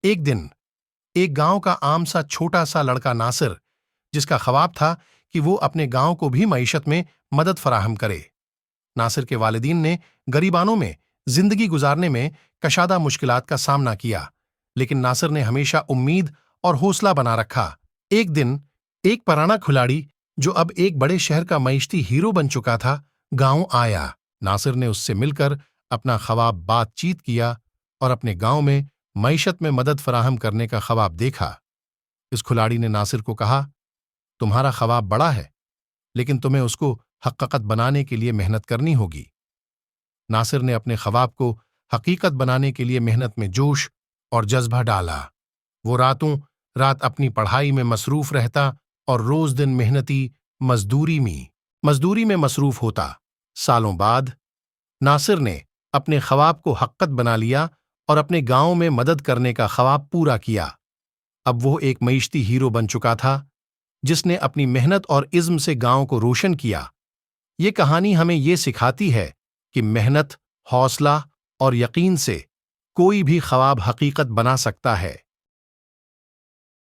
ایک دن ایک گاؤں کا عام سا چھوٹا سا لڑکا ناصر، جس کا خواب تھا کہ وہ اپنے گاؤں کو بھی معیشت میں مدد فراہم کرے۔ ناصر کے والدین نے غریبانوں میں زندگی گزارنے میں کشادہ مشکلات کا سامنا کیا، لیکن ناصر نے ہمیشہ امید اور حوصلہ بنا رکھا۔ ایک دن ایک پرانا کھلاڑی، جو اب ایک بڑے شہر کا معیشتی ہیرو بن چکا تھا، گاؤں آیا۔ ناصر نے اس سے مل کر اپنا خواب بات چیت کیا اور اپنے گاؤں میں معیشت میں مدد فراہم کرنے کا خواب دیکھا۔ اس کھلاڑی نے ناصر کو کہا، تمہارا خواب بڑا ہے، لیکن تمہیں اس کو حقیقت بنانے کے لیے محنت کرنی ہوگی۔ ناصر نے اپنے خواب کو حقیقت بنانے کے لیے محنت میں جوش اور جذبہ ڈالا۔ وہ راتوں رات اپنی پڑھائی میں مصروف رہتا اور روز دن محنتی مزدوری میں مصروف ہوتا۔ سالوں بعد ناصر نے اپنے خواب کو حقیقت بنا لیا اور اپنے گاؤں میں مدد کرنے کا خواب پورا کیا۔ اب وہ ایک معیشتی ہیرو بن چکا تھا، جس نے اپنی محنت اور عزم سے گاؤں کو روشن کیا۔ یہ کہانی ہمیں یہ سکھاتی ہے کہ محنت، حوصلہ اور یقین سے کوئی بھی خواب حقیقت بنا سکتا ہے۔